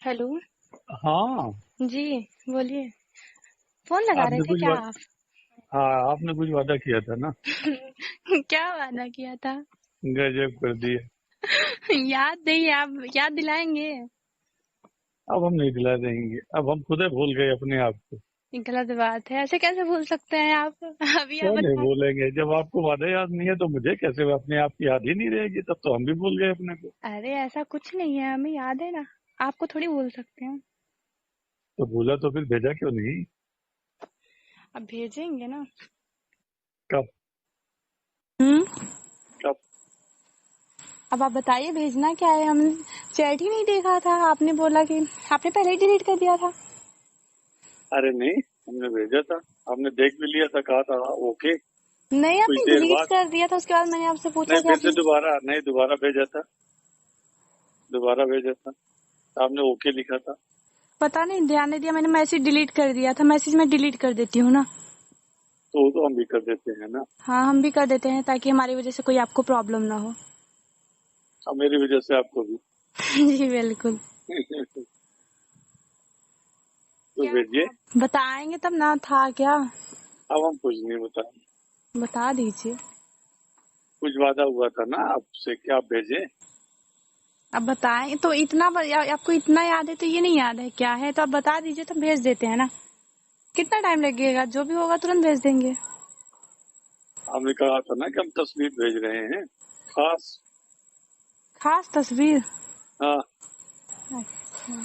Hello. हाँ। जी, बोलिए। Phone लगा रहे आपने थे कुछ क्या आप? हाँ, आपने कुछ वादा किया था ना। क्या वादा किया था? गजब कर दिए। याद नहीं, आप याद दिलाएंगे? अब हम नहीं दिला देंगे, अब हम खुद ही भूल गए अपने आप को। ये गलत बात है, ऐसे कैसे भूल सकते हैं आप? अभी आप क्यों नहीं बताए। भूलेंगे? जब आपको वादा याद नहीं है तो मुझे कैसे अपने आप की याद ही नहीं रहेगी? तब तो हम भी भूल गए अपने को। अरे ऐसा कुछ नहीं है, हमें याद है ना। आपको थोड़ी भूल सकते हैं। तो भूला तो फिर भेजा क्यों नहीं? अब भेजेंगे ना। कब? हम्म। कब? अब आप बताइए भेजना क्या है। हम चैट ही नहीं देखा था, आपने बोला कि आपने पहले ही डिलीट कर दिया था। अरे नहीं, हमने भेजा था। आपने देख भी लिया था, कहा था ओके। नहीं, कुछ आपने देर डिलीट बाद कर दिया था, उसके बाद मैंने आपसे पूछा नहीं, कि फिर से आपने। दोबारा नहीं, दोबारा भेजा था। दोबारा भेजा था, आपने ओके लिखा था। पता नहीं, ध्यान नहीं दिया मैंने, मैसेज डिलीट कर दिया था। मैसेज मैं डिलीट कर देती हूँ ना। तो वो तो हम भी कर देते हैं ना। हाँ, हम भी कर देते हैं ताकि हमारी वजह से कोई आपको प्रॉब्लम ना हो। अब मेरी वजह से आपको भी। जी बिल्कुल। तो क्या भेजिए। था? बताएंगे तब ना, था क्या? अब हम कुछ नहीं बताएं। बता दीजिए। कुछ वादा हुआ था ना आपसे, क्या आप भेजे? अब बताएं तो इतना आपको इतना याद है तो ये नहीं याद है क्या है? तो आप बता दीजिए तो भेज देते हैं ना। कितना टाइम लगेगा? जो भी होगा तुरंत भेज देंगे। आपने कहा था ना कि हम तस्वीर भेज रहे हैं, खास। खास तस्वीर? हाँ। अच्छा।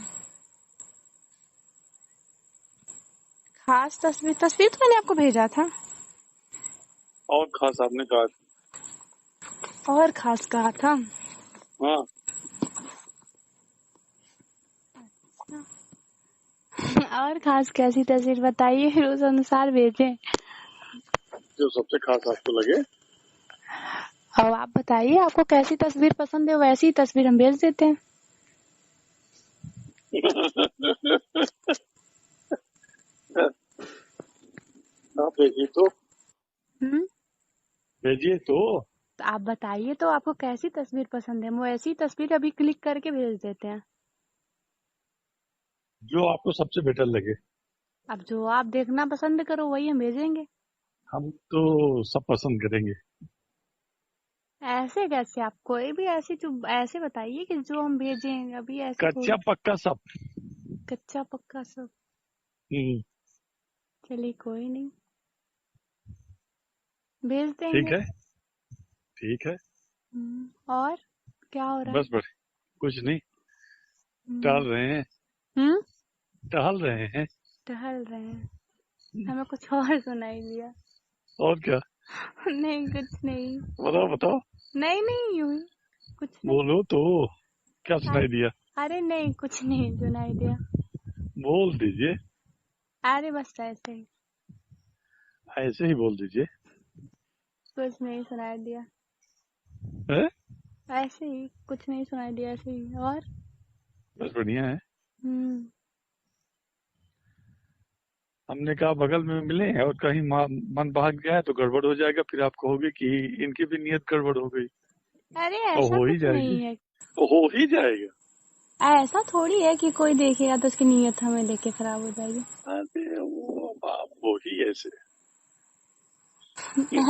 खास तस्वीर, तस्वीर तो मैंने आपको भेजा था। और खास आपने कहा था। और खास कहा था। हाँ। और खास कैसी तस्वीर बताइए, फिर उस अनुसार भेजें। जो सबसे खास आपको लगे। अब आप बताइए आपको कैसी तस्वीर पसंद है, वैसी तस्वीर हम भेज देते हैं। आप भेजिए तो। हम्म। भेजिए तो। तो आप बताइए तो आपको कैसी तस्वीर पसंद है, हम वैसी तस्वीर अभी क्लिक करके भेज देते हैं। जो आपको सबसे बेटर लगे। अब जो आप देखना पसंद करो वही हम भेजेंगे। हम तो सब पसंद करेंगे। ऐसे कैसे? आप कोई भी ऐसी जो ऐसे बताइए कि जो हम भेजें, अभी ऐसे कच्चा थोड़ी। पक्का सब। कच्चा पक्का सब? हम्म। चलिए कोई नहीं, भेज ठीक देंगे। है। ठीक है। और क्या हो रहा है? बस बस, कुछ नहीं। हम्म। टहल रहे हैं। हम्म। टहल रहे हैं। टहल रहे हैं? हमें कुछ और सुनाई दिया। और क्या? नहीं कुछ नहीं। बताओ बताओ। नहीं नहीं, यूं ही कुछ नहीं। बोलो तो। क्या सुनाई दिया? अरे नहीं, कुछ नहीं सुनाई दिया। बोल दीजिए। अरे बस ऐसे ही। ऐसे ही बोल दीजिए। कुछ नहीं सुनाई दिया। है? ऐसे ही कुछ नहीं सुनाई दिया, ऐसे ही। और बस बढ़िया है। हम्म। हमने कहा बगल में मिले हैं और कहीं मन भाग गया है तो गड़बड़ हो जाएगा, फिर आप कहोगे कि इनकी भी नीयत गड़बड़ हो गई। अरे और ऐसा हो ही कुछ जाएगी। नहीं है। तो हो ही जाएगा। ऐसा थोड़ी है कि कोई देखेगा तो उसकी नीयत हमें देख के खराब हो जाएगी। अरे वो बाप, वो ही ऐसे।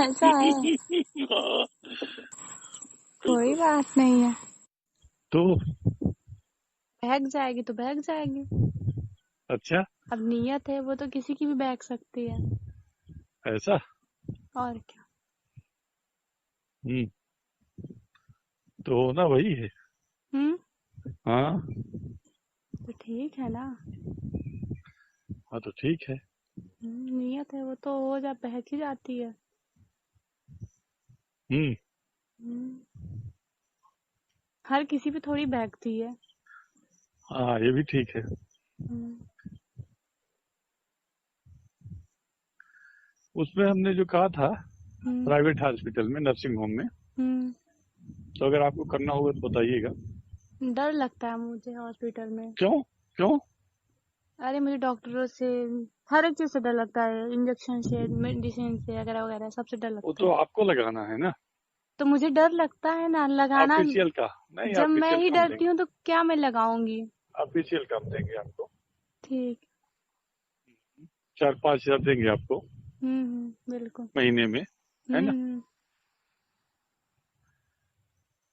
ऐसा है? कोई बात नहीं है। तो बहक जाएगी तो बहक जाएगी। अच्छा। अब नीयत है वो तो किसी की भी बहक सकती है। ऐसा। और क्या। हम्म। तो होना वही है। हम्म। हाँ। तो ठीक है ना। हाँ तो ठीक है। नियत है वो तो हो जा बहक ही जाती है। हम्म। हर किसी पे थोड़ी बहकती है। हाँ ये भी ठीक है। हम्म। उसमें हमने जो कहा था, हम्म। प्राइवेट हॉस्पिटल में, नर्सिंग होम में, हम्म। तो अगर आपको करना होगा तो बताइएगा। डर लगता है मुझे हॉस्पिटल में। क्यों? क्यों? अरे मुझे डॉक्टरों से, हर एक चीज से डर लगता है। इंजेक्शन से, मेडिसिन से, वगैरह वगैरह सबसे डर वो लगता तो है। आपको लगाना है ना। तो मुझे डर लगता है ना लगाना। ऑफिशियल का नहीं, जब मैं ऑफिशियल ही का हम डरती देंगे। हूँ तो क्या मैं लगाऊंगी? ऑफिशियल काम देंगे आपको, ठीक। 4-5 हजार देंगे आपको बिल्कुल। महीने में, है ना। हम्म।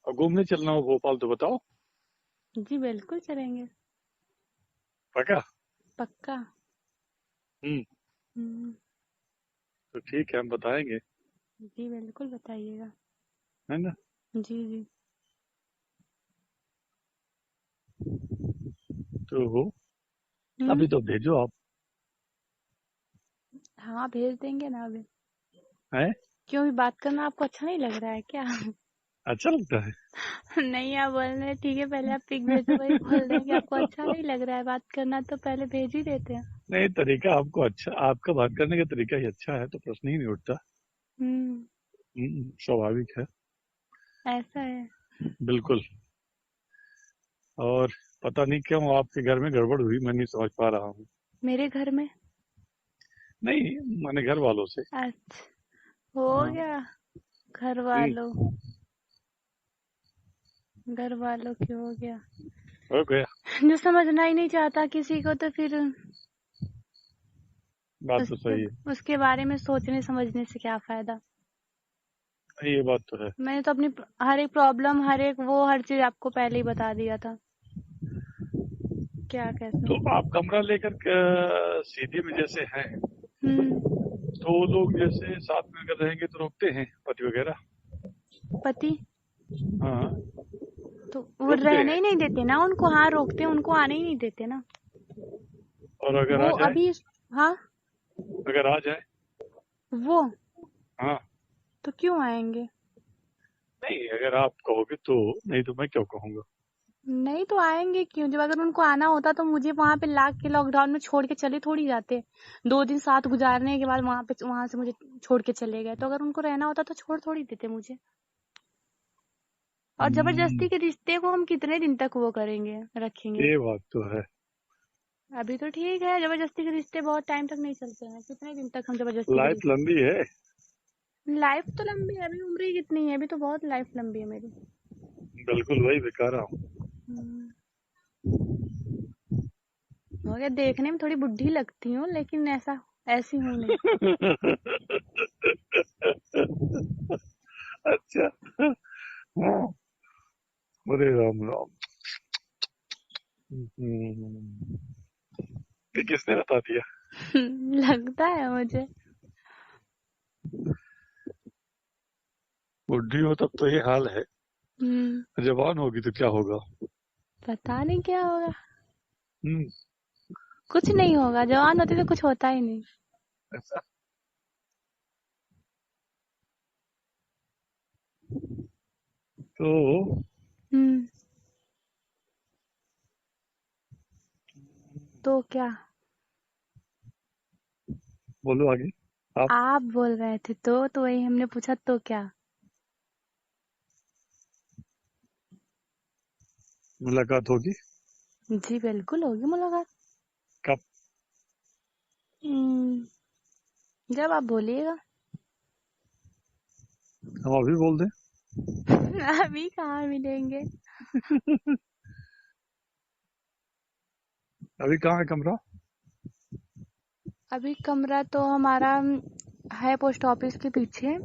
और घूमने चलना हो भोपाल तो बताओ। जी बिल्कुल चलेंगे। पक्का। पक्का। हम्म। हम्म। तो ठीक है, हम बताएंगे, जी बिल्कुल बताइएगा। है ना। जी जी। तो हम्म। अभी तो भेजो आप। हाँ भेज देंगे ना अभी। है। क्यों, भी बात करना आपको अच्छा नहीं लग रहा है क्या? अच्छा लगता है। नहीं, आप बोल रहे हैं ठीक है, पहले आप पिक भेजो, वही बोल रहे हैं कि आपको अच्छा नहीं लग रहा है बात करना, तो पहले भेज ही देते हैं। नहीं, तरीका आपको अच्छा, आपका बात करने का तरीका ही अच्छा है, तो प्रश्न ही नहीं उठता। हम्म। स्वाभाविक है। ऐसा है। बिल्कुल। और पता नहीं क्यों आपके घर में गड़बड़ हुई, मैं नहीं समझ पा रहा हूँ। मेरे घर में? नहीं, मैंने घर वालों से। अच्छा, हो हाँ। गया। घर हम्म, वालों घर वालों की हो गया। हो गया। जो समझना ही नहीं चाहता किसी को, तो फिर बात तो उसके सही है। उसके बारे में सोचने समझने से क्या फायदा। ये बात तो है। मैंने तो अपनी हर एक प्रॉब्लम, हर चीज आपको पहले ही बता दिया था, क्या कैसे। तो आप कमरा लेकर सीधी में जैसे हैं, हम्म। तो वो लोग जैसे साथ में अगर रहेंगे तो रोकते हैं पति वगैरह। पति? हाँ, तो वो रोकते रहने हैं। ही नहीं देते ना उनको, हाँ रोकते हैं, उनको आने ही नहीं देते ना। और अगर वो आ जाए, अभी, हाँ, अगर आ जाए। वो हाँ। तो क्यों आएंगे? नहीं, अगर आप कहोगे तो, नहीं तो मैं क्यों कहूंगा। नहीं तो आएंगे क्यों? जब अगर उनको आना होता तो मुझे वहां पे लाके के लॉकडाउन में छोड़ के चले थोड़ी जाते। 2 दिन साथ गुजारने के बाद वहां से मुझे छोड़ के चले गए, तो अगर उनको रहना होता तो छोड़ थोड़ी देते मुझे। और हम्म, जबरदस्ती के रिश्ते को हम कितने दिन तक वो करेंगे, रखेंगे? ये बात तो है। अभी तो ठीक है, जबरदस्ती के रिश्ते बहुत टाइम तक नहीं चलते हैं। कितने दिन तक हम जबरदस्ती के लाइफ रिश्ते? लंबी है। लाइफ तो लंबी है, अभी उम्र ही कितनी है, अभी तो बहुत लाइफ लंबी है मेरी। बिल्कुल वही बता रहा हूँ। हम्म। हो गया, देखने में थोड़ी बुढ़ी लगती हूँ, लेकिन ऐसी हूँ नहीं। अच्छा। हाँ। अरे राम राम। हम्म, ये किसने बता दिया। लगता है मुझे। बुढ़ी हो तब तो ये हाल है, हम्म। जवान होगी तो क्या होगा। पता नहीं क्या होगा। हम्म। कुछ नहीं होगा, जवान होती तो कुछ होता ही नहीं। ऐसा। तो हम्म। तो क्या? बोलो आगे। आप। आप बोल रहे थे तो वही हमने पूछा, तो क्या? मुलाकात होगी। जी बिल्कुल होगी मुलाकात। कब। हम्म, जब आप बोलिएगा। हम अभी बोल दें। अभी कहाँ मिलेंगे? अभी कहाँ है कमरा। अभी कमरा तो हमारा है पोस्ट ऑफिस के पीछे।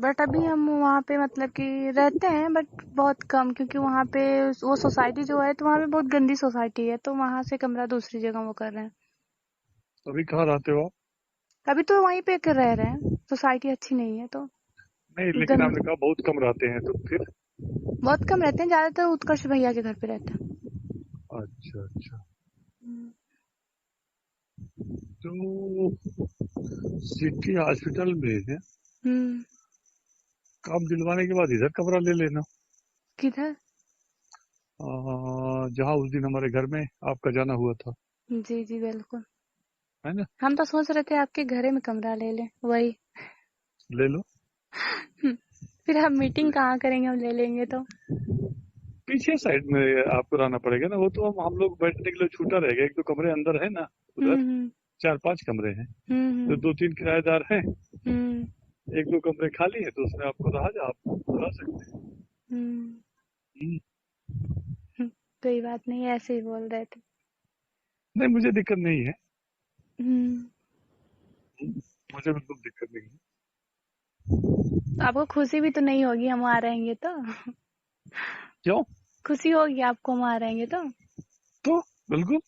बट अभी हम वहाँ पे मतलब कि रहते हैं, बट बहुत कम, क्योंकि वहाँ पे वो सोसाइटी जो है, तो वहाँ पे बहुत गंदी सोसाइटी है, तो वहाँ से कमरा दूसरी जगह वो कर रहे हैं। अभी कहाँ रहते हो आप। अभी तो वहीं पे रह रहे हैं, सोसाइटी अच्छी नहीं है तो। नहीं, लेकिन गंद आपने कहा बहुत कम रहते हैं, तो फिर। बहुत कम रहते हैं, ज्यादातर उत्कर्ष भैया के घर पे रहते हैं। अच्छा अच्छा। हम्म। तो सिटी हॉस्पिटल में है, हम्म। काम दिलवाने के बाद इधर कमरा ले लेना। किधर? जहाँ उस दिन हमारे घर में आपका जाना हुआ था, जी जी बिल्कुल। है ना। हम तो सोच रहे थे आपके घरे में कमरा ले लें, वही। ले लो। फिर हम मीटिंग कहाँ करेंगे, हम ले लेंगे तो। पीछे साइड में आपको रहना पड़ेगा ना, वो तो हम लोग बैठने के लिए छूटा रहेगा, 1-2 कमरे अंदर है ना उधर। हम्म। 4-5 कमरे हैं, तो हम्म। 2-3 किराएदार हैं। हम्म। 1-2 कमरे खाली है, तो उसमें आपको आप रह सकते हैं। हम्म। हम्म, कोई बात नहीं, ऐसे ही बोल रहे थे। नहीं, मुझे दिक्कत नहीं है। हम्म। मुझे बिल्कुल दिक्कत नहीं है। आपको खुशी भी तो नहीं होगी हम वहाँ रहेंगे तो? क्यों? खुशी होगी आपको हम वहाँ रहेंगे तो? तो बिल्कुल।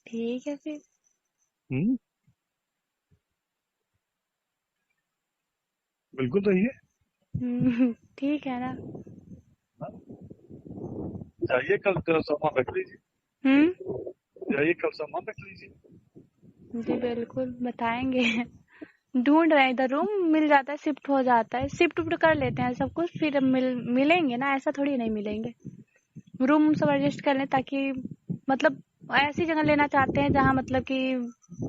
ठीक है फिर। हम्म, बिल्कुल रही है। ठीक है ना। जाइए कल सामान रख लीजिए। हम्म। जाइए कल सामान रख लीजिए। जी बिल्कुल बताएंगे। ढूंढ रहे हैं इधर, रूम मिल जाता है, शिफ्ट हो जाता है, शिफ्ट उफ्ट कर लेते हैं सब कुछ, फिर मिलेंगे ना, ऐसा थोड़ी नहीं मिलेंगे। रूम सब एडजस्ट कर लें ताकि मतलब ऐसी जगह लेना चाहते हैं जहाँ मतलब कि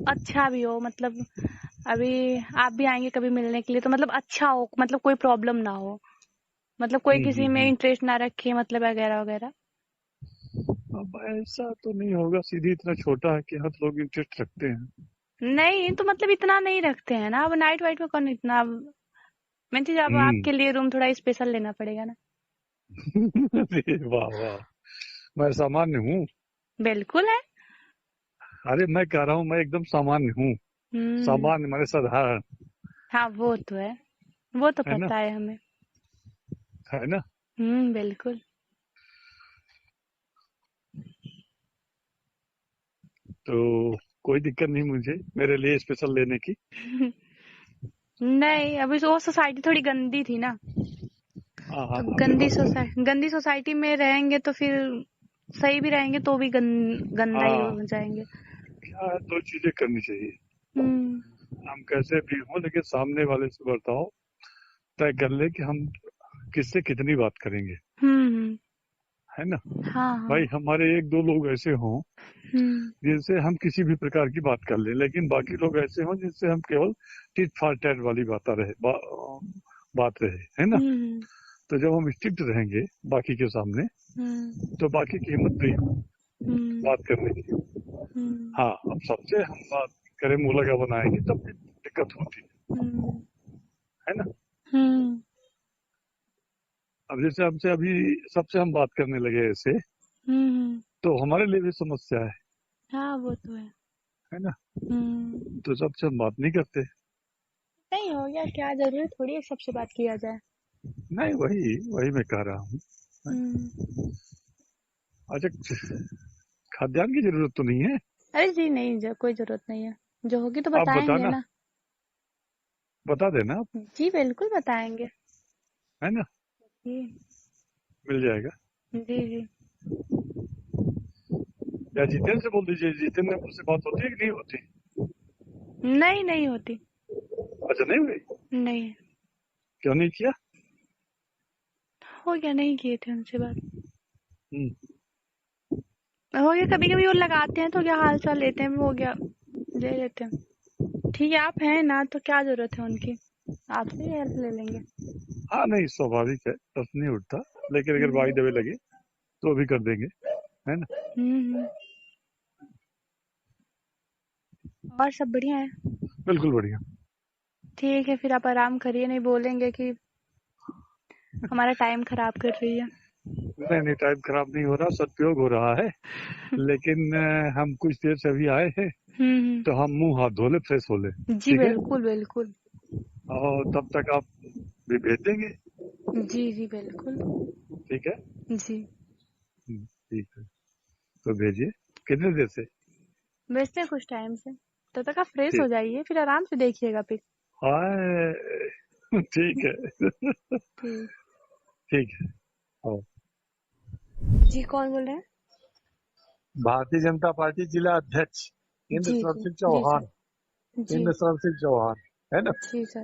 अच्छा भी हो, मतलब अभी आप भी आएंगे कभी मिलने के लिए तो मतलब अच्छा हो, मतलब कोई प्रॉब्लम ना हो, मतलब कोई किसी में हम्म। इंटरेस्ट ना रखे, मतलब वगैरह वगैरह। अब ऐसा तो नहीं होगा, सीधी इतना छोटा है कि हर लोग इंटरेस्ट रखते हैं। नहीं तो मतलब इतना नहीं रखते हैं ना, अब नाइट वाइट में कौन इतना, अब मैं चीज, अब हम्म। आपके लिए रूम थोड़ा स्पेशल लेना पड़ेगा ना। अरे वाह वाह, मैं सामान्य हूँ। बिल्कुल है। अरे मैं कह रहा हूँ, मैं एकदम सामान्य हूँ। हम्म। सामान्य माने साधारण। हाँ वो तो है, वो तो है ना? पता है हमें। है ना? बिल्कुल। तो कोई दिक्कत नहीं मुझे मेरे लिए स्पेशल लेने की। नहीं अभी वो सोसाइटी थोड़ी गंदी थी ना, हाँ हाँ, तो अभी बात। गंदी सोसाइटी में रहेंगे तो फिर सही भी रहेंगे तो भी गंदा ही हाँ, हो जाएंगे। क्या है, दो चीजें करनी चाहिए। हम्म। हम कैसे भी हों, लेकिन सामने वाले से बर्ताव तय कर ले कि हम किससे कितनी बात करेंगे। हम्म। है ना? हाँ भाई हाँ। हमारे एक दो लोग ऐसे हों हम्म। जिनसे हम किसी भी प्रकार की बात कर लें, लेकिन बाकी लोग ऐसे हों जिनसे हम केवल टिट फॉर टैट वाली बात रहे। है ना? हम्म। तो जब हम स्ट्रिक्ट रहेंगे बाकी के सामने, हम्म। तो बाकी की हिम्मत नहीं होगी हम्म। बात करने की। हम्म। हाँ, अब सबसे हम बात करें, मुंह लगा बनाएंगे तब भी दिक्कत होती हम्म। है ना? हम्म। अब जैसे हमसे अभी सबसे हम बात करने लगे ऐसे, हम्म। तो हमारे लिए भी समस्या हाँ वो तो है। है ना? हम्म। तो सबसे हम बात नहीं करते। नहीं हो गया, क्या जरूरी थोड़ी है सबसे बात किया जाए। नहीं, वही वही मैं कह रहा हूँ। हम्म। अच्छा, खाद्यान्न की जरूरत तो नहीं है? अरे जी नहीं, कोई जरूरत नहीं है, जो होगी तो आप बताएंगे बताना, ना। बता देना आप। जी बिल्कुल बताएंगे। है ना? जी। मिल जाएगा। जी जी। या जितेंद्र से बोल दीजिए, जितेंद्र से बात होती है कि नहीं होती? नहीं नहीं होती। अच्छा, नहीं हुई? नहीं। क्यों नहीं किया? हो गया, नहीं किए थे उनसे बात। हम्म। हो गया, कभी कभी वो लगाते हैं तो क्या हाल चाल लेते हैं, हो गया, ले लेते हैं। ठीक है, आप हैं ना तो क्या जरूरत है उनकी, आपसे ही हेल्प ले लेंगे। हाँ, नहीं, स्वाभाविक है, प्रश्न नहीं उठता। लेकिन अगर हम्म। बाई दबे लगे तो भी कर देंगे। है ना? हम्म। और सब बढ़िया है। बिल्कुल बढ़िया। ठीक है फिर, आप आराम करिए, नहीं बोलेंगे कि हमारा टाइम खराब कर रही है। नहीं नहीं, टाइम खराब नहीं हो रहा, सदुपयोग हो रहा है। लेकिन हम कुछ देर से अभी आए हैं, तो हम मुंह हाथ धो ले, फ्रेश हो ले। जी ठीक है? बिल्कुल बिल्कुल। और तब तक आप भी भेज देंगे। जी जी बिल्कुल। ठीक है? जी। ठीक है, तो भेजिए। कितने देर से? भेजते हैं कुछ टाइम से, तब तक आप फ्रेश हो ठीक। जाइए, फिर आराम से देखिएगा पिक। हाय, ठीक है। ठीक। ठीक है। हाँ। जी कौन बोल रहे हैं? भारतीय जनता पार्टी जिला अध्यक्ष इंद्र जी शरण जी सिंह जी सर। चौहान। जी। इंद्र शरण सिंह चौहान। है ना? जी सर।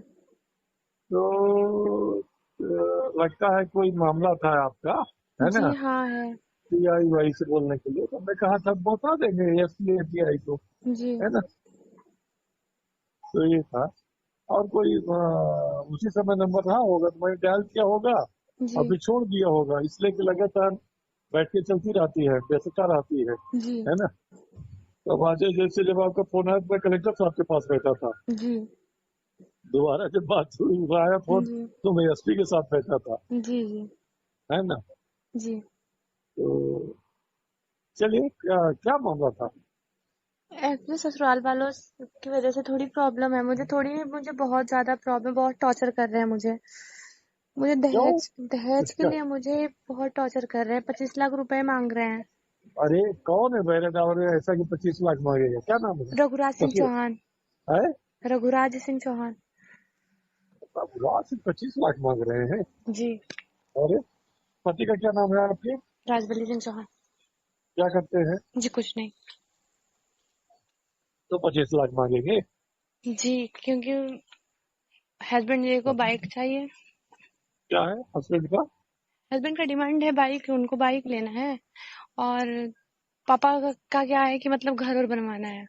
तो लगता है कोई मामला था आपका। है जी ना? हाँ है। सीआई वाई से बोलने के लिए तो मैं कहा था बता देंगे एसपीआई को। जी। है ना? तो ये था। और कोई उसी समय नंबर रहा होगा तो मैंने डायल किया होगा, जी। और फिर छोड़ दिया होगा, इसलिए कि लगातार बैठ के चलती रहती है, व्यस्तता रहती है। जी। है ना? तो आज जैसे जब आपका फोन आया तो मैं कलेक्टर साहब के पास बैठा था। जी। दोबारा जब बात हुई, आया फोन, जी। तो मैं एसपी के साथ बैठा था। जी। जी। है ना? जी। तो चलिए, क्या क्या मामला था? एक्चुअली ससुराल वालों की वजह से थोड़ी प्रॉब्लम है मुझे बहुत ज्यादा प्रॉब्लम, बहुत टॉर्चर कर रहे हैं मुझे क्यों? दहेज दहेज के क्या? लिए मुझे बहुत टॉर्चर कर रहे हैं। 25 लाख रुपए मांग रहे हैं। अरे कौन है मेरे और ऐसा कि 25 लाख मांगेगा? क्या नाम है? रघुराज सिंह ससुर चौहान। है? रघुराज सिंह चौहान। अब वहां से 25 लाख मांग रहे हैं? जी। अरे, पति का क्या नाम है आपके? राजबली सिंह चौहान। क्या करते हैं? जी कुछ नहीं। तो 25 लाख मांगेंगे? जी क्योंकि हस्बैंड जी को बाइक चाहिए। क्या है हस्बैंड का? हस्बैंड का डिमांड है बाइक, उनको बाइक लेना है। और पापा का क्या है कि मतलब घर और बनवाना है।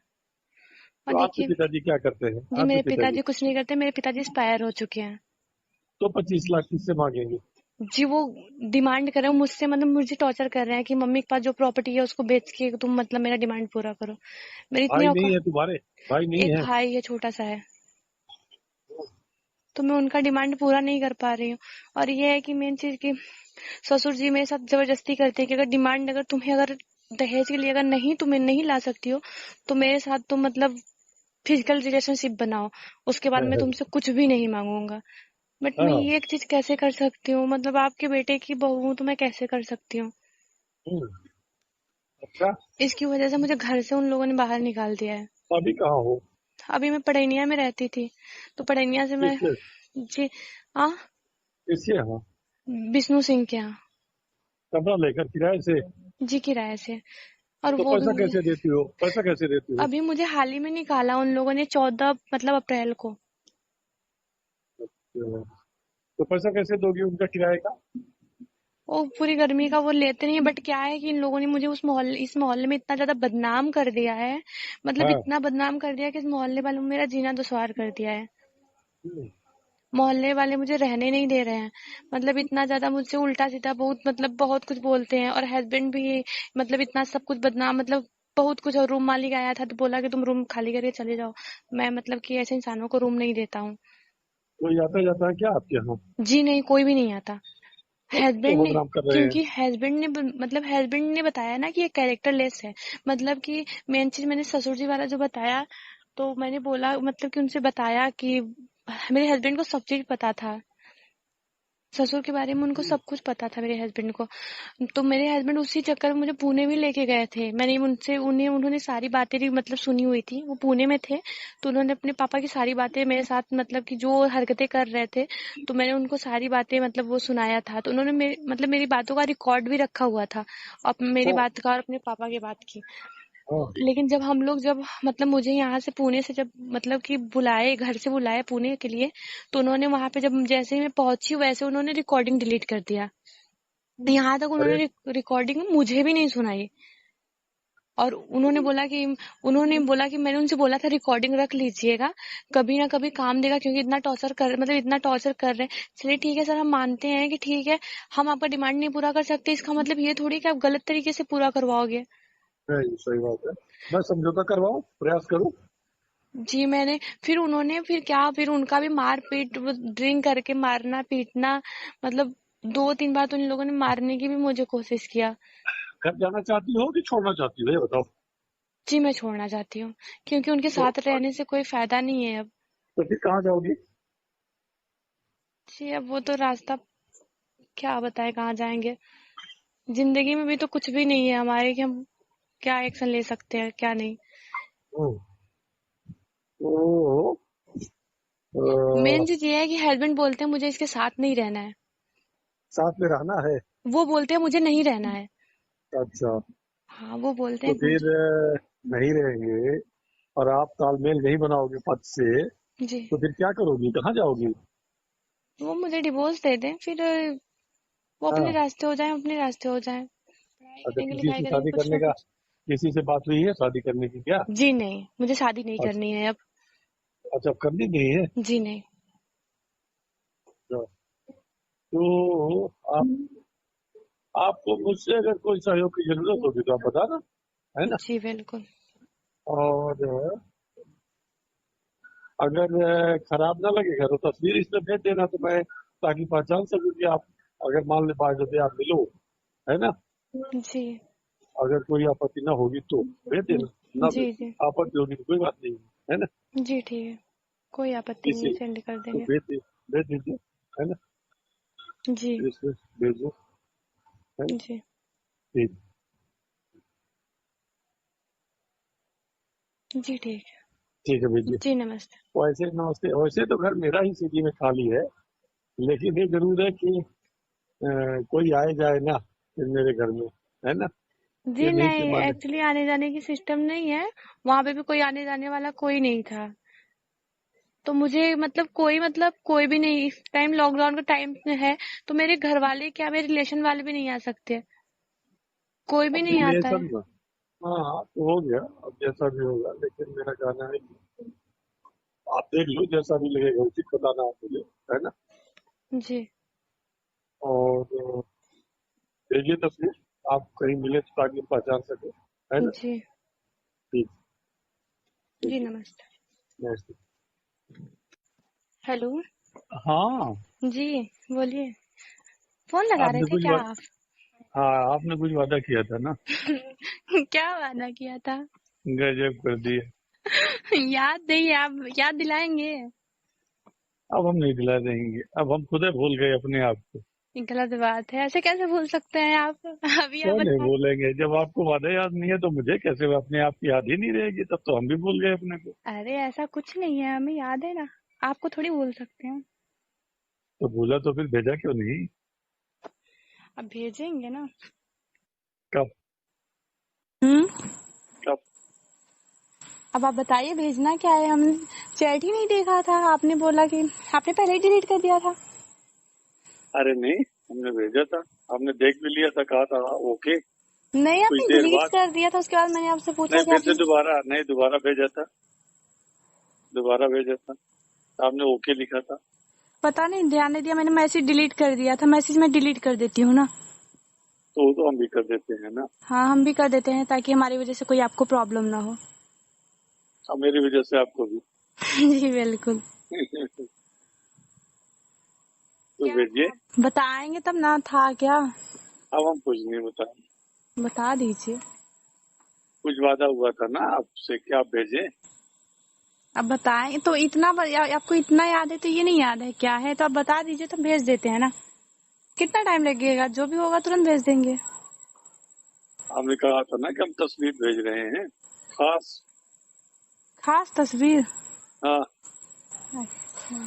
और तो आपके देखिए, पिताजी क्या करते हैं? जी आपके मेरे पिताजी पिताजी कुछ नहीं करते, मेरे पिताजी एक्सपायर हो चुके हैं। तो 25 लाख किससे मांगेंगे? जी वो डिमांड कर रहे हैं मुझसे, मतलब मुझे टॉर्चर कर रहे हैं कि मम्मी के पास जो प्रॉपर्टी है उसको बेच के तुम मतलब मेरा डिमांड पूरा करो। मेरी इतनी भाई नहीं औकात। है तुम्हारे? भाई नहीं एक है? भाई है, छोटा सा है। तो मैं उनका डिमांड पूरा नहीं कर पा रही हूँ। और ये है कि मेन चीज की ससुर जी मेरे साथ जबरदस्ती करते हैं कि अगर डिमांड, अगर तुम्हें अगर दहेज के लिए अगर नहीं तुम्हें नहीं ला सकती हो तो मेरे साथ तुम मतलब फिजिकल रिलेशनशिप बनाओ, उसके बाद मैं तुमसे कुछ भी नहीं मांगूंगा। बट मैं हाँ। ये एक चीज कैसे कर सकती हूँ, मतलब आपके बेटे की बहू हूँ तो मैं कैसे कर सकती हूँ। हम्म, अच्छा। इसकी वजह से मुझे घर से उन लोगों ने बाहर निकाल दिया है। अभी कहाँ हो? अभी मैं पढ़ैनिया में रहती थी, तो पढ़ैनिया से मैं। किसके? जी। हाँ। किसके यहाँ? विष्णु सिंह के यहाँ। कमरा लेकर किराए से? जी किराए से। और तो वो भी पैसा मुझे कैसे देती हो? पैसा कैसे देती हो? अभी मुझे हाल ही में निकाला उन लोगों ने, 14 मतलब अप्रैल को। तो पैसा कैसे दोगी उनका किराए का? वो पूरी गर्मी का वो लेते नहीं, बट क्या है कि इन लोगों ने मुझे इस मोहल्ले में इतना ज्यादा बदनाम कर दिया है, मतलब हाँ। इतना बदनाम कर दिया है कि इस मोहल्ले वालों ने मेरा जीना दुश्वार कर दिया है। हम्म, मोहल्ले वाले मुझे रहने नहीं दे रहे हैं। मतलब इतना ज्यादा मुझसे उल्टा सीधा बहुत मतलब बहुत कुछ बोलते हैं। और हस्बैंड भी मतलब इतना सब कुछ बदनाम, मतलब बहुत कुछ। और रूम मालिक आया था तो बोला कि तुम रूम खाली करके चले जाओ। मैं मतलब कि ऐसे इंसानों को रूम नहीं देता हूँ। कोई आता जाता है क्या आपके यहाँ? जी नहीं, कोई भी नहीं आता। तब तो हस्बैंड ने, बदनाम कर रहे हैं। क्योंकि हस्बैंड ने बताया ना कि ये कैरेक्टर लेस है। मतलब कि मेन चीज मैंने ससुर जी वाला जो बताया, तो मैंने बोला मतलब कि उनसे बताया कि मेरे हस्बैंड को सब चीज पता था। ससुर के बारे में उनको सब कुछ पता था मेरे हस्बैंड को। तो मेरे हस्बैंड उसी चक्कर में मुझे पुणे भी लेके गए थे। मैंने उनसे उन्होंने सारी बातें भी मतलब सुनी हुई थी, वो पुणे में थे। तो उन्होंने अपने पापा की सारी बातें मेरे साथ मतलब कि जो हरकतें कर रहे थे, तो मैंने उनको सारी बातें मतलब वो सुनाया था। तो उन्होंने मतलब मेरी बातों का रिकॉर्ड भी रखा हुआ था, और मेरी हाँ। बात का और अपने पापा की बात की। हाँ। लेकिन जब मतलब मुझे यहाँ से पुणे से जब मतलब कि बुलाए, घर से बुलाए पुणे के लिए, तो उन्होंने वहां पे जब जैसे ही मैं पहुंची वैसे उन्होंने रिकॉर्डिंग डिलीट कर दिया। यहाँ तक अरे, उन्होंने रिकॉर्डिंग मुझे भी नहीं सुनाई। और उन्होंने बोला कि मैंने उनसे बोला था रिकॉर्डिंग रख लीजिएगा, कभी ना कभी काम देगा, क्योंकि इतना टॉर्चर कर रहे हैं। चलिए ठीक है सर, हम मानते हैं कि ठीक है, हम आपका डिमांड नहीं पूरा कर सकते, इसका मतलब ये थोड़ी कि आप गलत तरीके से पूरा करवाओगे। नहीं सही बात है। मैं समझौता करवाऊं, प्रयास करूं? जी मैंने, फिर उनका भी मार पीट, ड्रिंक करके मारना पीटना, मतलब 2-3 बार तो इन लोगों ने मारने की भी मुझे कोशिश किया। घर जाना चाहती हो कि छोड़ना चाहती हो, ये बताओ। जी मैं छोड़ना चाहती हूँ, क्योंकि उनके तो, साथ रहने से कोई फायदा नहीं है अब। तो फिर कहाँ जाओगी? जी अब वो तो रास्ता क्या बताए कहाँ जाएंगे। जिंदगी में भी तो कुछ भी नहीं है हमारे कि हम क्या एक्शन ले सकते हैं क्या नहीं। हम्म, तो मेन अ, चीज ये है कि हस्बैंड बोलते हैं मुझे इसके साथ नहीं रहना है। साथ में रहना है? वो बोलते हैं मुझे नहीं रहना है। अच्छा। हाँ वो बोलते तो हैं फिर मुझे। नहीं रहेंगे और आप तालमेल नहीं बनाओगे पद से, जी। तो फिर क्या करोगी, कहाँ जाओगी? वो मुझे डिवोर्स दे दें, फिर वो अपने हाँ। रास्ते हो जाए, अपने रास्ते हो जाए, पढ़ाई अच्छा, करेंगे किसी लिखाई से करेंगे शादी कुछ ना करने का, कुछ। किसी से बात हुई है शादी करने की क्या? जी नहीं, मुझे शादी नहीं अच्छा। करनी है अब। अच्छा, अब करनी नहीं है? जी नहीं। अच्छा, तो आपको मुझसे अगर कोई सहयोग की जरूरत होगी तो आप बताना, है ना? जी बिल्कुल। और अगर खराब ना लगेगा तो तस्वीर इसमें भेज देना, तो मैं ताकि पहचान सकूं कि आप, अगर मान ले 5 बजे आप मिलो, है ना? जी अगर कोई आपत्ति ना होगी तो भेज देना, ना जी जी आपत्ति होगी तो कोई बात नहीं है ना। जी ठीक है, कोई आपत्ति नहीं है, इसे सेंड कर तो देंगे। भेज दीजिए, है ना। जी इसे भेजो, है ना। जी ठीक। जी ठीक ठीक है, है। भेजिए। जी नमस्ते। वैसे नमस्ते, वैसे तो घर मेरा ही सिटी में खाली है, लेकिन ये जरूर है कि कोई आए जाए ना फिर मेरे घर में, है ना। जी ये नहीं कि नहीं, माने। एक्चुअली आने जाने की सिस्टम नहीं है, वहां पे भी कोई आने जाने वाला कोई नहीं था, तो मुझे मतलब कोई भी नहीं, इस टाइम लॉकडाउन का टाइम है, तो मेरे घर वाले क्या, मेरे रिलेशन वाले भी नहीं आ सकते, कोई भी अब नहीं आता है। रिलेशन में, हाँ तो हो गया, अब जैसा भी होगा, लेकिन मेरा कहना है कि आप देख लो, जैसा भी लगेगा उचित बताना आप मुझे, है ना। जी और भेजिए तस्वीर, आप कहीं मिले तो ताकि पहचान सके, है ना। जी ठीक। जी भेजिए। नमस्ते। नेक्स्ट। हेलो। हाँ। जी बोलिए, फोन लगा रहे आपने थे कुछ क्या आप? हाँ, आपने कुछ वादा किया था ना। क्या वादा किया था? गजब कर दिए। याद नहीं, आप याद दिलाएंगे? अब हम नहीं दिला देंगे, अब हम खुद ही भूल गए अपने आप को। ये गलत बात है, ऐसे कैसे भूल सकते हैं आप? अभी आप क्यों नहीं बता। भूलेंगे, जब आपको वादा याद नहीं है तो मुझे कैसे अपने आप की याद ही नहीं रहेगी, तब तो हम भी भूल गए अपने को। अरे ऐसा कुछ नहीं है, हमें याद है ना, आपको थोड़ी भूल सकते हैं। तो भूला तो फिर भेजा क्यों नहीं। अब भेजेंगे ना। कब। हम्म। कब। अब आप बताइए भेजना क्या है, हमने चैट ही नहीं देखा था, आपने बोला कि आपने पहले ही डिलीट कर दिया था। अरे नहीं, हमने भेजा था, हमने देख भी लिया था, कहा था ओके। नहीं, कुछ आपने देर डिलीट बाद, कर दिया था, उसके बाद मैंने आपसे पूछा नहीं कि फिर से आपने। दोबारा, नहीं दोबारा भेजा था, दोबारा भेजा था, आपने ओके लिखा था। पता नहीं, ध्यान नहीं दिया, मैंने मैसेज डिलीट कर दिया था, मैसेज मैं डिलीट कर देती हूँ ना। तो वो तो हम भी कर देते हैं ना। हाँ हम भी कर देते हैं, ताकि हमारी वजह से कोई आपको प्रॉब्लम ना हो। अब मेरी वजह से आपको भी। जी बिल्कुल। तो क्या भेजिए। था, बताएंगे तब ना, था क्या? अब हम कुछ नहीं बताएं। बता दीजिए। कुछ वादा हुआ था ना आपसे कि आप भेजें। अब बताएं तो, इतना आपको इतना याद है तो ये नहीं याद है क्या है, तो आप बता दीजिए तो भेज देते हैं ना। कितना टाइम लगेगा, जो भी होगा तुरंत भेज देंगे। हमने कहा था ना कि हम तस्वीर भेज रहे हैं, खास। खास तस्वीर? हाँ। अच्छा,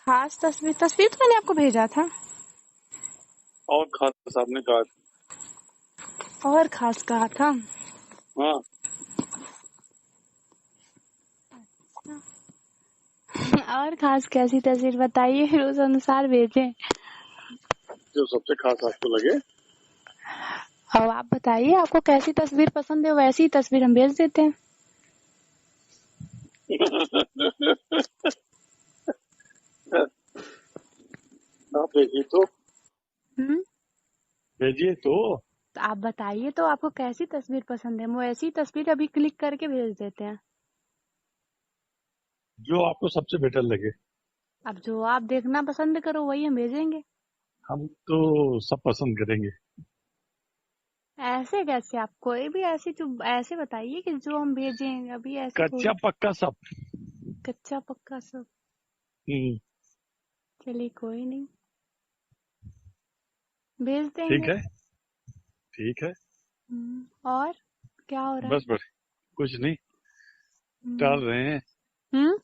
खास तस्वीर, तस्वीर तो मैंने आपको भेजा था। और खास साहब ने कहा और खास कहा था? था। हाँ। और खास कैसी तस्वीर बताइए, फिर उस अनुसार भेजें। जो सबसे खास आपको लगे। अब आप बताइए, आपको कैसी तस्वीर पसंद है, वैसी तस्वीर हम भेज देते हैं। आप भेजिए तो। हम्म। भेजिए तो। तो आप बताइए तो, आपको कैसी तस्वीर पसंद है, हम वैसी तस्वीर अभी क्लिक करके भेज देते हैं। जो आपको सबसे बेटर लगे। अब जो आप देखना पसंद करो वही हम भेजेंगे। हम तो सब पसंद करेंगे। ऐसे कैसे, आप कोई भी ऐसी जो ऐसे बताइए कि जो हम भेजें, अभी ऐसे कच्चा थोड़ी। पक्का सब। कच्चा पक्का सब? हम्म। चलिए कोई नहीं, भेज ठीक देंगे। है। ठीक है। और क्या हो रहा है? बस बस, कुछ नहीं, हम्म। टहल रहे हैं। हम्म,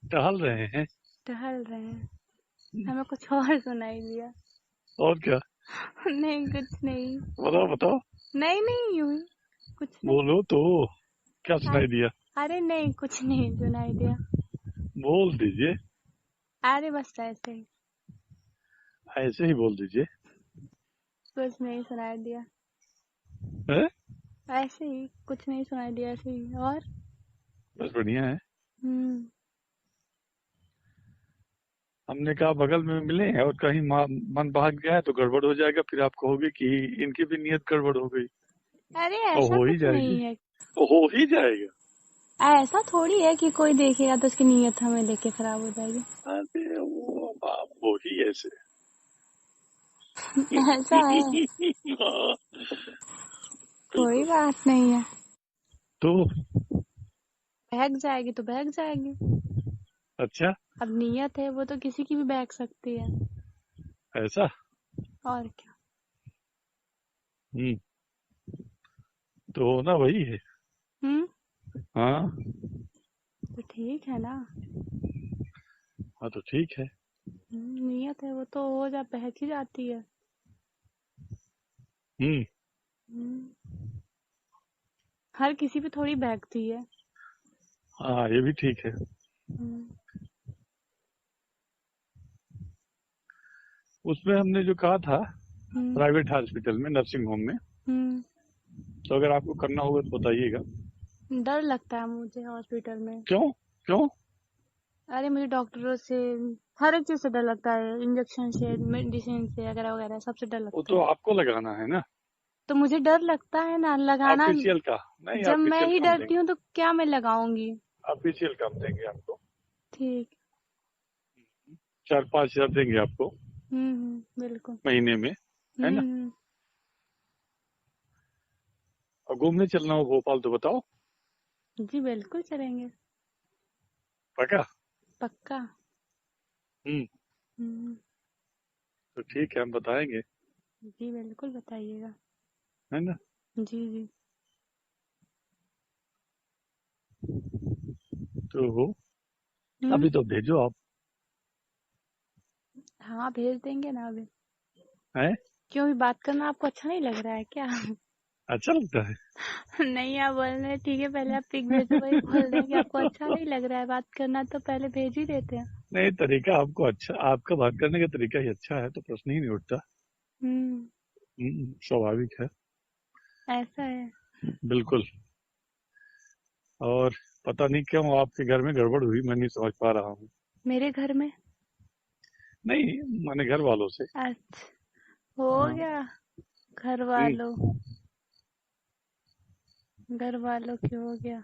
टहल रहे हैं। टहल रहे हैं। हमें कुछ और सुनाई दिया। और क्या। नहीं कुछ नहीं। बताओ बताओ। नहीं नहीं, यूं ही, कुछ नहीं। बोलो तो, क्या सुनाई दिया। अरे नहीं, कुछ नहीं सुनाई दिया। बोल दीजिए। अरे बस ऐसे ही, ऐसे ही बोल दीजिए। कुछ नहीं सुनाई दिया। है? ऐसे ही कुछ नहीं सुनाई दिया, ऐसे ही। और बस बढ़िया है। हम्म। हमने कहा बगल में मिले हैं और कहीं मन भाग गया है तो गड़बड़ हो जाएगा, फिर आप कहोगे कि इनकी भी नीयत गड़बड़ हो गई। अरे और ऐसा हो ही कुछ जाएगी। नहीं है। तो हो ही जाएगा। ऐसा थोड़ी है कि कोई देखेगा तो उसकी नीयत हमें देख के खराब हो जाएगी। अरे वो बाप, हो ही ऐसे। ऐसा है, कोई बात नहीं है। तो बहक जाएगी तो बहक जाएगी। अच्छा, अब नियत है वो तो किसी की भी बहक सकती है। ऐसा। और क्या। हम्म। तो होना वही है। हम्म। हाँ। तो ठीक है ना। हाँ तो ठीक है। नियत है वो तो हो जा बहक ही जाती है। हम्म। हम्म, हर किसी पे थोड़ी बहकती है। हाँ ये भी ठीक है। हम्म। उसमें हमने जो कहा था हम्म। प्राइवेट हॉस्पिटल में, नर्सिंग होम में, हम्म। तो अगर आपको करना होगा तो बताइएगा। डर लगता है मुझे हॉस्पिटल में। क्यों? क्यों? अरे मुझे डॉक्टरों से हर एक चीज से डर लगता है, इंजेक्शन से, मेडिसिन से, वगैरह वगैरह सबसे डर वो लगता तो है। आपको लगाना है ना, तो मुझे डर लगता है ना लगाना। ऑफिशियल का। नहीं, जब मैं ऑफिशियल ही का हम डरती देंगे। हूँ तो क्या मैं लगाऊंगी। ऑफिशियल का हम देंगे आपको। ठीक। 4-5 हजार देंगे आपको बिल्कुल। महीने में, है ना? हम्म। और घूमने चलना हो भोपाल तो बताओ। जी बिल्कुल चलेंगे। पक्का? पक्का। हम्म। हम्म। तो ठीक है, हम बताएंगे, जी बिल्कुल बताइएगा। है ना? जी जी। तो हम्म। अभी तो भेजो आप। हाँ भेज देंगे ना अभी। है? क्यों भी बात करना आपको अच्छा नहीं लग रहा है क्या? अच्छा लगता है। नहीं आप बोल रहे हैं, ठीक है पहले आप पिक भेजो, वही बोल रहे हैं कि आपको अच्छा नहीं लग रहा है बात करना, तो पहले भेज ही देते हैं। नहीं, तरीका आपको अच्छा, आपका बात करने का तरीका ही अच्छा है, तो प्रश्न ही नहीं उठता। हम्म। स्वाभाविक है। ऐसा है। बिल्कुल। और पता नहीं क्यों आपके घर में गड़बड़ हुई, मैं नहीं समझ पा रहा हूँ। मेरे घर में। नहीं, माने घर वालों से। अच्छा। हो हाँ। गया। घर हम्म, वालों। घर वालों की हो गया।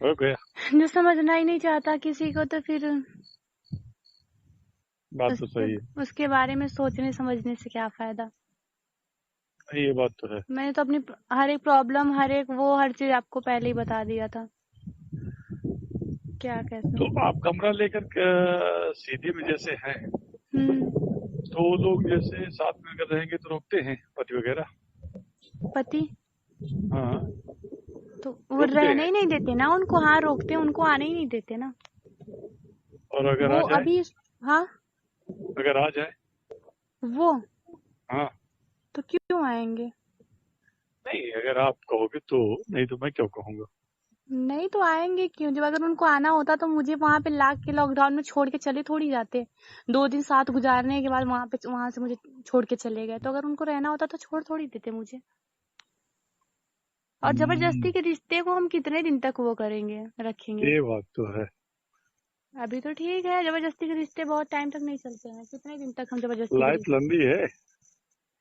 हो गया। जो समझना ही नहीं चाहता किसी को तो फिर बात तो उसके सही है। उसके बारे में सोचने समझने से क्या फायदा। ये बात तो है। मैंने तो अपनी हर एक प्रॉब्लम, हर चीज आपको पहले ही बता दिया था। क्या कैसे। तो आप कमरा लेकर सीधी में जैसे हैं, हम्म। तो वो लोग जैसे साथ में अगर रहेंगे तो रोकते हैं, पति वगैरह। पति। हाँ, तो वो रोकते रहने हैं। ही नहीं देते ना उनको, हाँ रोकते हैं, उनको आने ही नहीं देते ना। और अगर वो आ जाए, अभी। हाँ। अगर आ जाए। वो हाँ। तो क्यों आएंगे। नहीं, अगर आप कहोगे तो, नहीं तो मैं क्यों कहूंगा। नहीं तो आएंगे क्यों, जब अगर उनको आना होता तो मुझे वहां पे ला के लॉकडाउन में छोड़ के चले थोड़ी जाते। 2 दिन साथ गुजारने के बाद वहां से मुझे छोड़ के चले गए, तो अगर उनको रहना होता तो छोड़ थोड़ी देते मुझे। और जबरदस्ती हम्म, के रिश्ते को हम कितने दिन तक वो करेंगे, रखेंगे। ये बात तो है। अभी तो ठीक है, जबरदस्ती के रिश्ते बहुत टाइम तक नहीं चलते हैं, कितने दिन तक हम जबरदस्ती के लाइफ रिश्ते। लंबी है।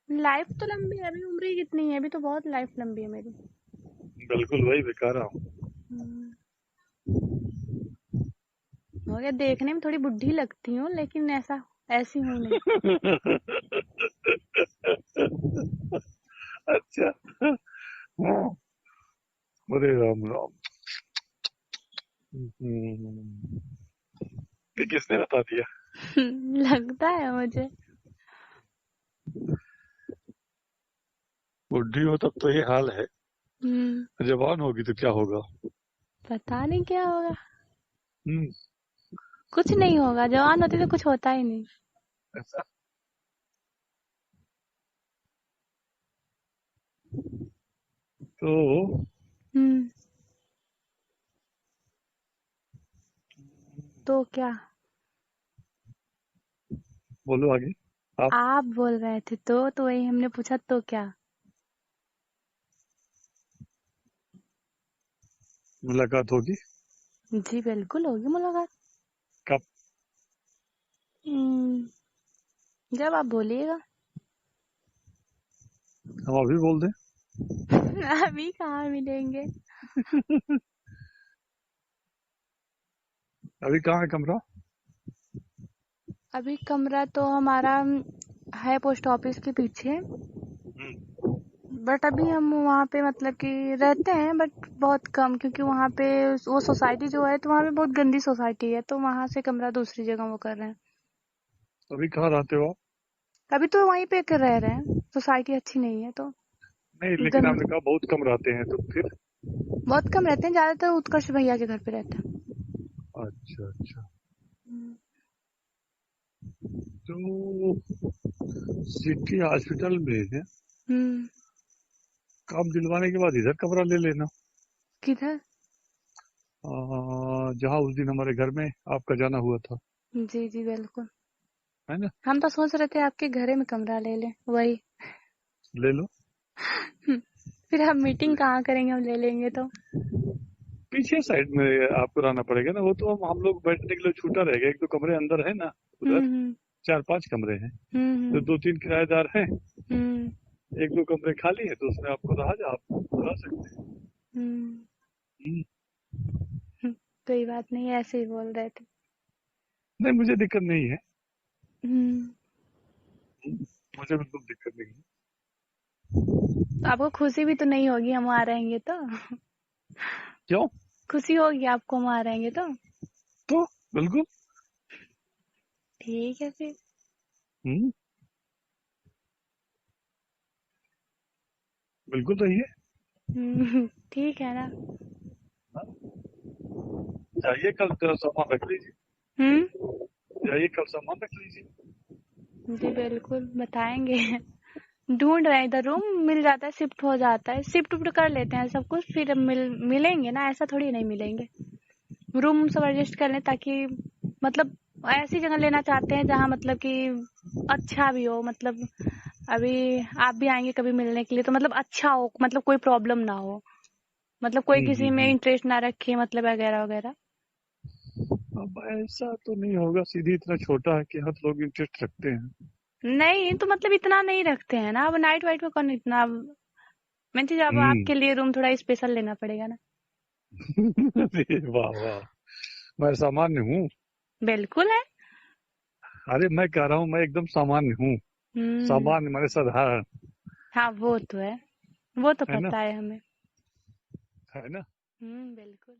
लाइफ तो लंबी है, अभी उम्र ही कितनी है, अभी तो बहुत लाइफ लंबी है मेरी। बिल्कुल वही बता रहा हूँ। हम्म, हो गया, देखने में थोड़ी बुढ़ी लगती हूँ लेकिन ऐसी हूँ नहीं। अच्छा। हाँ, अरे राम राम। हम्म, ये किसने बता दिया? लगता है मुझे। बुढ़ी हो तब तो ये हाल है, हम्म। जवान होगी तो क्या होगा? पता नहीं क्या होगा। हम्म। कुछ नहीं होगा, जवान होती तो कुछ होता ही नहीं। ऐसा। तो हम्म। तो क्या। बोलो आगे। आप। आप बोल रहे थे तो वही हमने पूछा तो क्या। मुलाकात होगी। जी बिल्कुल होगी मुलाकात। कब? हम्म, जब आप बोलिएगा। हम अभी बोल दें? अभी कहाँ मिलेंगे। अभी कहाँ है कमरा? अभी कमरा तो हमारा है पोस्ट ऑफिस के पीछे, हम्म। बट अभी हम वहाँ पे मतलब कि रहते हैं, बट बहुत कम, क्योंकि वहाँ पे वो सोसाइटी जो है तो वहाँ पे बहुत गंदी सोसाइटी है, तो वहाँ से कमरा दूसरी जगह वो कर रहे हैं। अभी कहाँ रहते हो आप? अभी तो वहीं पे कर रह रहे हैं, सोसाइटी अच्छी नहीं है तो। नहीं, लेकिन गंद आपने कहा बहुत कम रहते हैं, तो फिर? बहुत कम रहते हैं, ज्यादातर उत्कर्ष भैया के घर पे रहते हैं। अच्छा अच्छा। हम्म। तो सिटी हॉस्पिटल में है, हम्म। काम दिलवाने के बाद इधर कमरा ले लेना। किधर? जहाँ उस दिन हमारे घर में आपका जाना हुआ था, जी जी बिल्कुल। है ना? हम तो सोच रहे थे आपके घरे में कमरा ले लें, वही। ले लो। फिर हम मीटिंग कहाँ करेंगे, हम ले लेंगे तो। पीछे साइड में आपको रहना पड़ेगा ना, वो तो हम लोग बैठने के लिए छूटा रहेगा। एक दो कमरे अंदर है ना उधर, हम्म। 4-5 कमरे हैं, तो हम्म। 2-3 किराएदार हैं। हम्म। एक दो कमरे खाली है, तो उसमें आपको रहा जा, आप रह सकते हैं। हम्म। हम्म। कोई बात नहीं, ऐसे ही बोल रहे थे। नहीं, मुझे दिक्कत नहीं है। हम्म। मुझे बिल्कुल दिक्कत नहीं है। तो आपको खुशी भी तो नहीं होगी हम वहाँ रहेंगे तो? क्यों? खुशी होगी आपको हम वहाँ रहेंगे तो? तो बिल्कुल। ठीक है फिर। हम्म। बिल्कुल रहिए। ठीक है ना। जाइए, कल तेरा सामान रख लीजिए। हम्म। जाइए, कल सामान रख लीजिए। जी बिल्कुल बताएंगे। ढूंढ रहे हैं, इधर रूम मिल जाता है, शिफ्ट हो जाता है, शिफ्ट उफ्ट कर लेते हैं सब कुछ, फिर मिलेंगे ना, ऐसा थोड़ी नहीं मिलेंगे। रूम सब एडजस्ट कर लें, ताकि मतलब ऐसी जगह लेना चाहते हैं जहाँ मतलब कि अच्छा भी हो, मतलब अभी आप भी आएंगे कभी मिलने के लिए तो मतलब अच्छा हो, मतलब कोई प्रॉब्लम ना हो, मतलब कोई किसी में हम्म। इंटरेस्ट ना रखे, मतलब वगैरह वगैरह। अब ऐसा तो नहीं होगा, सीधी इतना छोटा है कि हर लोग इंटरेस्ट रखते हैं। नहीं तो मतलब इतना नहीं रखते हैं ना, अब नाइट वाइट में कौन इतना। मैं चीज, अब हम्म। आपके लिए रूम थोड़ा स्पेशल लेना पड़ेगा ना। अरे वाह वाह, मैं सामान्य हूँ। बिल्कुल है। अरे मैं कह रहा हूँ, मैं एकदम सामान्य हूँ। हम्म। सामान्य माने साधारण। हाँ वो तो है, वो तो है ना? पता है हमें। है ना? बिल्कुल।